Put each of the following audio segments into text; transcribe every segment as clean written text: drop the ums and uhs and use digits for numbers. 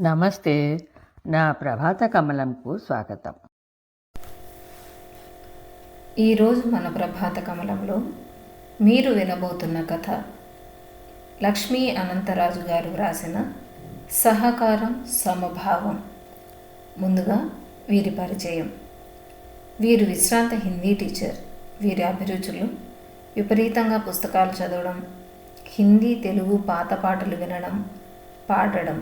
నమస్తే. నా ప్రభాత కమలంకు స్వాగతం. ఈరోజు మన ప్రభాత కమలంలో మీరు వినబోతున్న కథ లక్ష్మీ అనంతరాజు గారు వ్రాసిన సహకారం సమభావం. ముందుగా వీరి పరిచయం. వీరు విశ్రాంత హిందీ టీచర్. వీరి అభిరుచులు విపరీతంగా పుస్తకాలు చదవడం, హిందీ తెలుగు పాత పాటలు వినడం, పాడడం.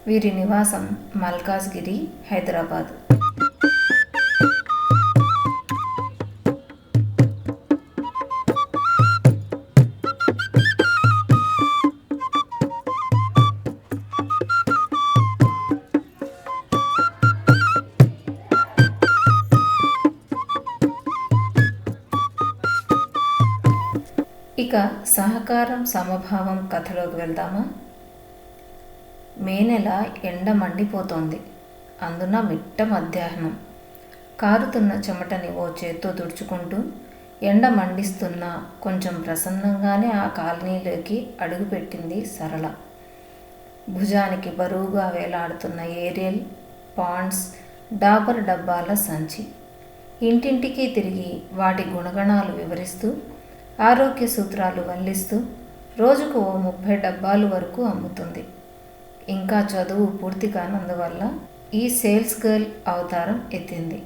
వీరి నివాసం మల్కాజ్గిరి, హైదరాబాద్. ఇక సహకారం సమభావం కథలోకి వెళ్దామా? మే నెల ఎండ మండిపోతోంది. అందున మిట్ట మధ్యాహ్నం. కారుతున్న చెమటని ఓ చేత్తో తుడుచుకుంటూ ఎండ మండిస్తున్న కొంచెం ప్రసన్నంగానే ఆ కాలనీలోకి అడుగుపెట్టింది సరళ. భుజానికి బరువుగా వేలాడుతున్న ఏరియల్, పాండ్స్, డాబర్ డబ్బాల సంచి. ఇంటింటికి తిరిగి వాటి గుణగణాలు వివరిస్తూ, ఆరోగ్య సూత్రాలు వల్లిస్తూ రోజుకు ఓ 30 డబ్బాలు వరకు అమ్ముతుంది. ఇంకా చదువు పూర్తి కానందువల్ల ఈ సేల్స్ గర్ల్ అవతారం ఎత్తింది.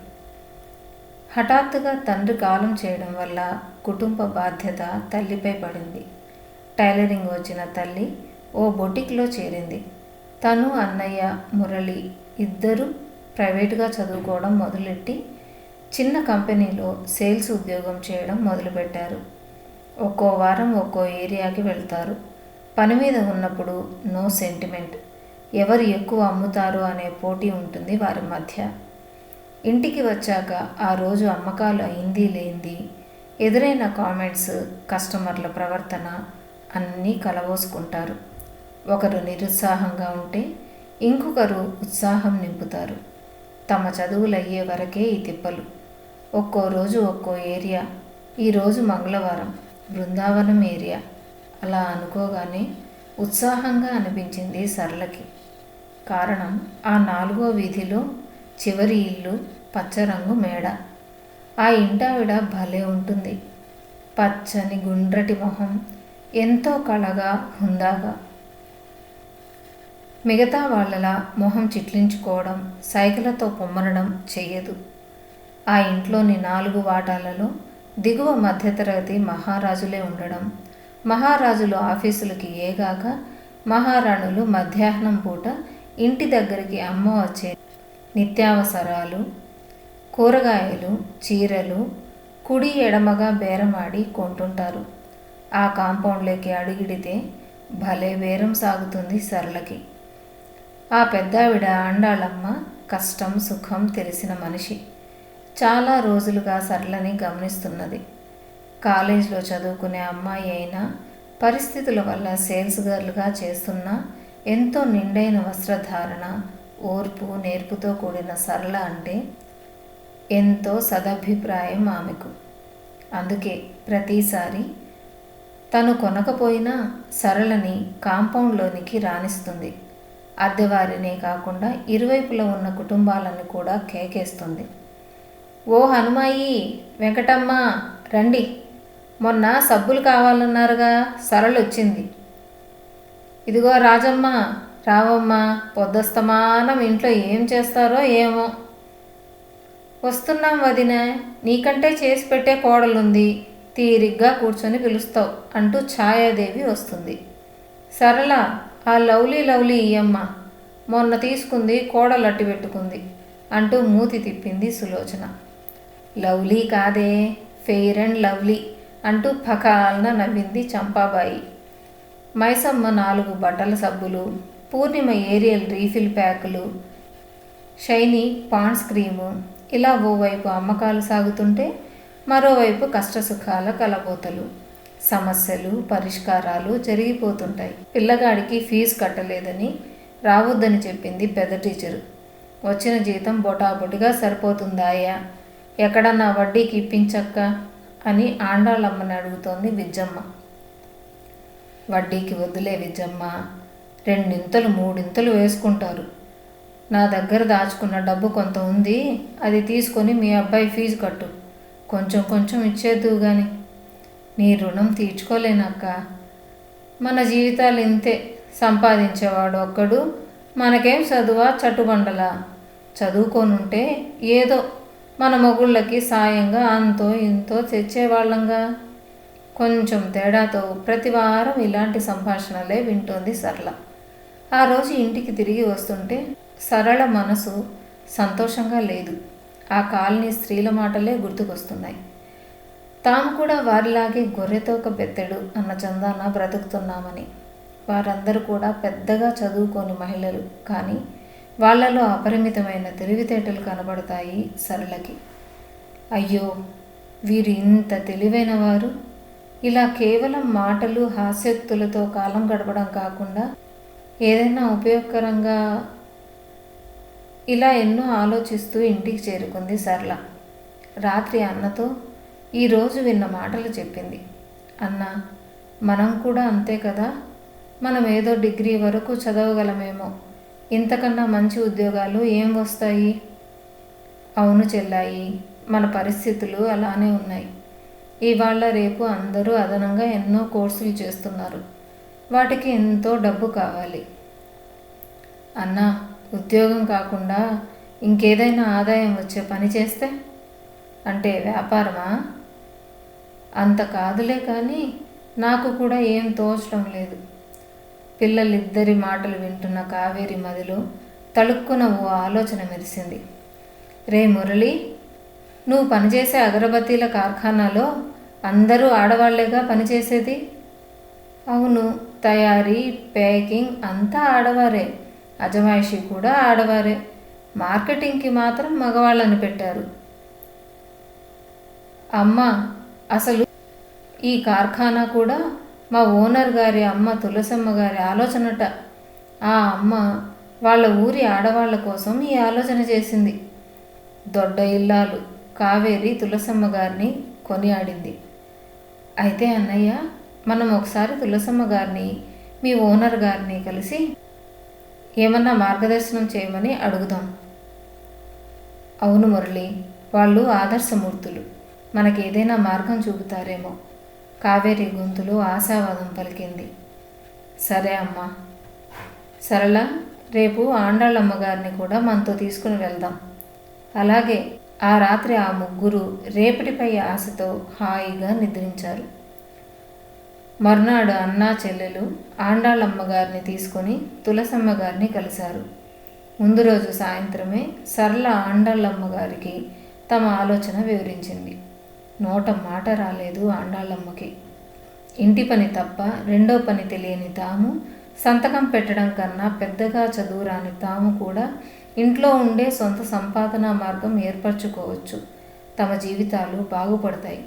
హఠాత్తుగా తండ్రి కాలం చేయడం వల్ల కుటుంబ బాధ్యత తల్లిపై పడింది. టైలరింగ్ వచ్చిన తల్లి ఓ బొటిక్లో చేరింది. తను, అన్నయ్య మురళి ఇద్దరూ ప్రైవేటుగా చదువుకోవడం మొదలెట్టి చిన్న కంపెనీలో సేల్స్ ఉద్యోగం చేయడం మొదలుపెట్టారు. ఒక్కో వారం ఒక్కో ఏరియాకి వెళ్తారు. పని మీద ఉన్నప్పుడు నో సెంటిమెంట్. ఎవరు ఎక్కువ అమ్ముతారు అనే పోటీ ఉంటుంది వారి మధ్య. ఇంటికి వచ్చాక ఆ రోజు అమ్మకాలు అయింది లేంది, ఎదురైన కామెంట్స్, కస్టమర్ల ప్రవర్తన అన్నీ కలబోసుకుంటారు. ఒకరు నిరుత్సాహంగా ఉంటే ఇంకొకరు ఉత్సాహం నింపుతారు. తమ చదువులు అయ్యే వరకే ఈ తిప్పలు. ఒక్కో రోజు ఒక్కో ఏరియా. ఈరోజు మంగళవారం, బృందావనం ఏరియా. అలా అనుకోగానే ఉత్సాహంగా అనిపించింది సరళకి. కారణం, ఆ 4వ వీధిలో చివరి ఇల్లు పచ్చరంగు మేడ. ఆ ఇంటావిడ భలే ఉంటుంది. పచ్చని గుండ్రటి మొహం, ఎంతో కళగా, హుందాగా. మిగతా వాళ్ళలా మొహం చిట్లించుకోవడం, సైగలతో పొమ్మనడం చెయ్యదు. ఆ ఇంట్లోని 4 వాటాలలో దిగువ మధ్యతరగతి మహారాజులే ఉండడం, మహారాజులు ఆఫీసులకి ఏగాక మహారాణులు మధ్యాహ్నం పూట ఇంటి దగ్గరికి అమ్మ వచ్చే నిత్యావసరాలు, కూరగాయలు, చీరలు కుడి ఎడమగా బేరమాడి కొంటుంటారు. ఆ కాంపౌండ్లోకి అడుగిడితే భలే బేరం సాగుతుంది సరళకి. ఆ పెద్దావిడ ఆండాళమ్మ కష్టం సుఖం తెలిసిన మనిషి. చాలా రోజులుగా సరళని గమనిస్తున్నది. కాలేజ్లో చదువుకునే అమ్మాయి అయినా పరిస్థితుల వల్ల సేల్స్ గర్ల్గా చేస్తున్నా ఎంతో నిండైన వస్త్రధారణ, ఓర్పు, నేర్పుతో కూడిన సరళ అంటే ఎంతో సదభిప్రాయం ఆమెకు. అందుకే ప్రతిసారి తను కొనకపోయినా సరళని కాంపౌండ్లోనికి రాణిస్తుంది. అద్దెవారినే కాకుండా ఇరువైపులా ఉన్న కుటుంబాలను కూడా కేకేస్తుంది. ఓ హనుమాయి, వెంకటమ్మ రండి, మొన్న సబ్బులు కావాలన్నారుగా, సరళ వచ్చింది. ఇదిగో రాజమ్మ, రావమ్మ, పొద్దస్తమానం ఇంట్లో ఏం చేస్తారో ఏమో. వస్తున్నాం వదిన, నీకంటే చేసి పెట్టే కోడలుంది, తీరిగ్గా కూర్చొని పిలుస్తావు అంటూ ఛాయాదేవి వస్తుంది. సరళ, ఆ లవ్లీ ఇయ్యమ్మ, మొన్న తీసుకుంది కోడలు అట్టి పెట్టుకుంది అంటూ మూతి తిప్పింది సులోచన. లవ్లీ కాదే, ఫెయిర్ అండ్ లవ్లీ అంటూ పకాలన నవ్వింది చంపాబాయి. మైసమ్మ 4 బట్టల సబ్బులు, పూర్ణిమ ఏరియల్ రీఫిల్ ప్యాకులు, షైనీ పాండ్స్ క్రీము, ఇలా ఓవైపు అమ్మకాలు సాగుతుంటే మరోవైపు కష్టసుఖాల కలబోతలు, సమస్యలు, పరిష్కారాలు జరిగిపోతుంటాయి. పిల్లగాడికి ఫీజు కట్టలేదని రావద్దని చెప్పింది పెద్ద టీచరు. వచ్చిన జీతం బొటాబొటిగా సరిపోతుందాయా, ఎక్కడన్నా వడ్డీకి ఇప్పించక్క అని ఆండాళ్ళమ్మని అడుగుతోంది విజ్జమ్మ. వడ్డీకి వద్దులే విజ్జమ్మ, రెండింతలు మూడింతలు వేసుకుంటారు. నా దగ్గర దాచుకున్న డబ్బు కొంత ఉంది, అది తీసుకొని మీ అబ్బాయి ఫీజు కట్టు. కొంచెం కొంచెం ఇచ్చేద్దువు గాని. నీ రుణం తీర్చుకోలేనక్క. మన జీవితాలు ఇంతే. సంపాదించేవాడు ఒక్కడు, మనకేం చదువా చట్టుబండలా. చదువుకోనుంటే ఏదో మన మొగుళ్ళకి సాయంగా అంతో ఇంతో తెచ్చేవాళ్ళంగా. కొంచెం తేడాతో ప్రతి వారం ఇలాంటి సంభాషణలే వింటోంది సరళ. ఆ రోజు ఇంటికి తిరిగి వస్తుంటే సరళ మనసు సంతోషంగా లేదు. ఆ కాలనీ స్త్రీల మాటలే గుర్తుకొస్తున్నాయి. తాము కూడా వారిలాగే గొర్రెతోక బెత్తెడు అన్న చందాన బ్రతుకుతున్నామని. వారందరూ కూడా పెద్దగా చదువుకోని మహిళలు, కానీ వాళ్లలో అపరిమితమైన తెలివితేటలు కనబడతాయి సరళకి. అయ్యో, వీరు ఇంత తెలివైన వారు! ఇలా కేవలం మాటలు హాస్యోక్తులతో కాలం గడపడం కాకుండా ఏదైనా ఉపయోగకరంగా, ఇలా ఎన్నో ఆలోచిస్తూ ఇంటికి చేరుకుంది సరళ. రాత్రి అన్నతో ఈరోజు విన్న మాటలు చెప్పింది. అన్న, మనం కూడా అంతే కదా. మనం ఏదో డిగ్రీ వరకు చదవగలమేమో, ఇంతకన్నా మంచి ఉద్యోగాలు ఏం వస్తాయి? అవును చెల్లాయి, మన పరిస్థితులు అలానే ఉన్నాయి. ఇవాళ రేపు అందరూ అదనంగా ఎన్నో కోర్సులు చేస్తున్నారు. వాటికి ఎంతో డబ్బు కావాలి. అన్నా, ఉద్యోగం కాకుండా ఇంకేదైనా ఆదాయం వచ్చే పని చేస్తే? అంటే వ్యాపారమా? అంత కాదులే, కానీ నాకు కూడా ఏం తోచడం లేదు. పిల్లలిద్దరి మాటలు వింటున్న కావేరి మదిలో తళుక్కున ఓ ఆలోచన మెరిసింది. రే మురళి, నువ్వు పనిచేసే అగరబత్తీల కార్ఖానాలో అందరూ ఆడవాళ్లేగా పనిచేసేది? అవును, తయారీ, ప్యాకింగ్ అంతా ఆడవారే. అజమాయిషీ కూడా ఆడవారే. మార్కెటింగ్కి మాత్రం మగవాళ్ళని పెట్టారు. అమ్మ, అసలు ఈ కార్ఖానా కూడా మా ఓనర్ గారి అమ్మ తులసమ్మ గారి ఆలోచనట. ఆ అమ్మ వాళ్ళ ఊరి ఆడవాళ్ల కోసం ఈ ఆలోచన చేసింది. దొడ్డ ఇల్లాలు కావేరి తులసమ్మ గారిని కొనియాడింది. అయితే అన్నయ్య, మనం ఒకసారి తులసమ్మ గారిని, మీ ఓనర్ గారిని కలిసి ఏమన్నా మార్గదర్శనం చేయమని అడుగుదాం. అవును మురళి, వాళ్ళు ఆదర్శమూర్తులు. మనకేదైనా మార్గం చూపుతారేమో. కావేరి గొంతులో ఆశావాదం పలికింది. సరే అమ్మా. సరళ, రేపు ఆండాళ్ళమ్మగారిని కూడా మనతో తీసుకుని వెళ్దాం. అలాగే. ఆ రాత్రి ఆ ముగ్గురు రేపటిపై ఆశతో హాయిగా నిద్రించారు. మర్నాడు అన్నా చెల్లెలు ఆండాళ్ళమ్మగారిని తీసుకొని తులసమ్మ గారిని కలిశారు. ముందు రోజు సాయంత్రమే సరళ ఆండాళ్ళమ్మగారికి తమ ఆలోచన వివరించింది. నోట మాట రాలేదు ఆండాళ్ళమ్మకి. ఇంటి పని తప్ప రెండో పని తెలియని తాము, సంతకం పెట్టడం కన్నా పెద్దగా చదువురాని తాము కూడా ఇంట్లో ఉండే సొంత సంపాదనా మార్గం ఏర్పరచుకోవచ్చు, తమ జీవితాలు బాగుపడతాయి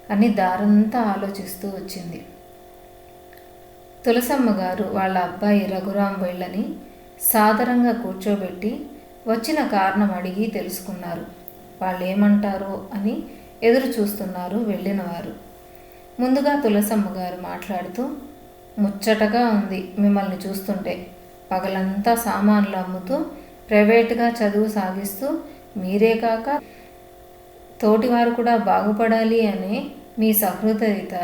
అని దారంతా ఆలోచిస్తూ వచ్చింది. తులసమ్మ గారు వాళ్ళ అబ్బాయి రఘురాం వెళ్ళని సాదరంగా కూర్చోబెట్టి వచ్చిన కారణం అడిగి తెలుసుకున్నారు. వాళ్ళు ఏమంటారో అని ఎదురు చూస్తున్నారు వెళ్ళినవారు. ముందుగా తులసమ్మ గారు మాట్లాడుతూ, ముచ్చటగా ఉంది మిమ్మల్ని చూస్తుంటే. పగలంతా సామాన్లు అమ్ముతూ ప్రైవేటుగా చదువు సాగిస్తూ, మీరే కాక తోటివారు కూడా బాగుపడాలి అనే మీ సహృదయత,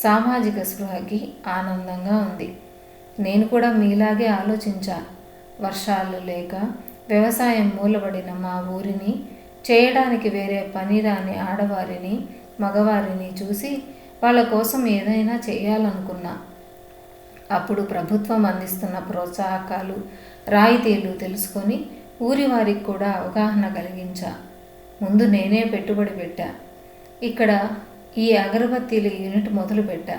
సామాజిక స్పృహకి ఆనందంగా ఉంది. నేను కూడా మీలాగే ఆలోచించా. వర్షాలు లేక వ్యవసాయం మూలబడిన మా ఊరిని చేయడానికి వేరే పని రాని ఆడవారిని, మగవారిని చూసి వాళ్ళ కోసం ఏదైనా చేయాలనుకున్నా. అప్పుడు ప్రభుత్వం అందిస్తున్న ప్రోత్సాహకాలు, రాయితీలు తెలుసుకొని ఊరి వారికి కూడా అవగాహన కలిగించా. ముందు నేనే పెట్టుబడి పెట్టా. ఇక్కడ ఈ అగరబత్తీల యూనిట్ మొదలుపెట్టా.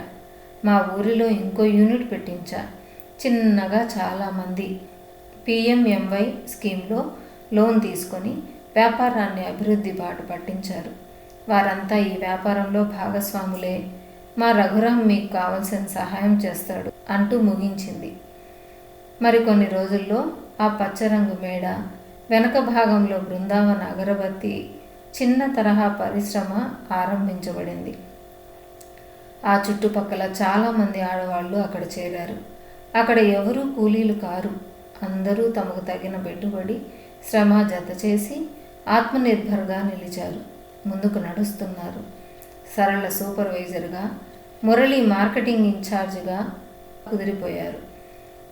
మా ఊరిలో ఇంకో యూనిట్ పెట్టించా. చిన్నగా చాలామంది PMMY స్కీమ్లో లోన్ తీసుకొని వ్యాపారాన్ని అభివృద్ధి బాట పట్టించారు. వారంతా ఈ వ్యాపారంలో భాగస్వాములే. మా రఘురాం మీకు కావలసిన సహాయం చేస్తాడు అంటూ ముగించింది. మరికొన్ని రోజుల్లో ఆ పచ్చరంగు మేడ వెనక భాగంలో బృందావన అగరబత్తి చిన్న తరహా పరిశ్రమ ఆరంభించబడింది. ఆ చుట్టుపక్కల చాలామంది ఆడవాళ్ళు అక్కడ చేరారు. అక్కడ ఎవరూ కూలీలు కారు. అందరూ తమకు తగిన పెట్టుబడి శ్రమ జత చేసి ఆత్మనిర్భర్గా నిలిచారు. ముందుకు నడుస్తున్నారు. సరళ సూపర్వైజర్గా, మురళి మార్కెటింగ్ ఇన్ఛార్జిగా కుదిరిపోయారు.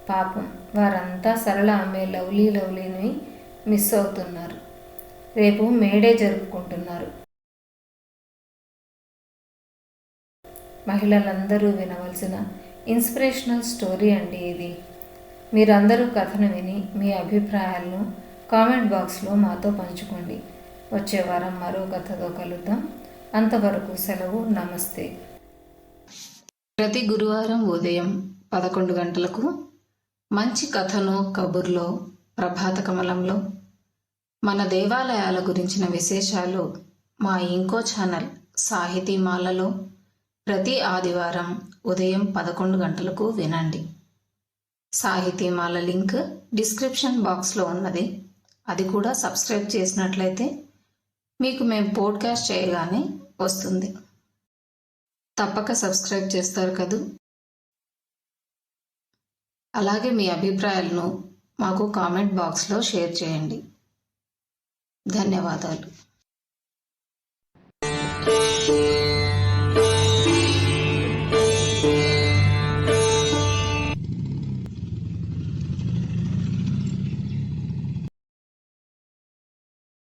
పాపం వారంతా సరళ అమ్మే లవ్లీని మిస్ అవుతున్నారు. రేపు మేడే జరుపుకుంటున్నారు. మహిళలందరూ వినవలసిన ఇన్స్పిరేషనల్ స్టోరీ అండి ఇది. మీరందరూ కథను విని మీ అభిప్రాయాలను కామెంట్ బాక్స్లో మాతో పంచుకోండి. వచ్చే వారం మరో కథతో కలుద్దాం. అంతవరకు సెలవు. నమస్తే. ప్రతి గురువారం ఉదయం 11 గంటలకు మంచి కథను కబుర్లో ప్రభాత కమలంలో మన దేవాలయాల గురించిన విశేషాలు మా ఇంకో ఛానల్ సాహితీమాలలో ప్రతి ఆదివారం ఉదయం 11 గంటలకు వినండి. సాహితీమాల లింక్ డిస్క్రిప్షన్ బాక్స్లో ఉన్నది. అది కూడా సబ్స్క్రైబ్ చేసినట్లయితే మీకు మేము పోడ్కాస్ట్ చేయగానే వస్తుంది. తప్పక సబ్స్క్రైబ్ చేస్తారు కదూ. అలాగే మీ అభిప్రాయాలను మాకు కామెంట్ బాక్స్లో షేర్ చేయండి. ధన్యవాదాలు.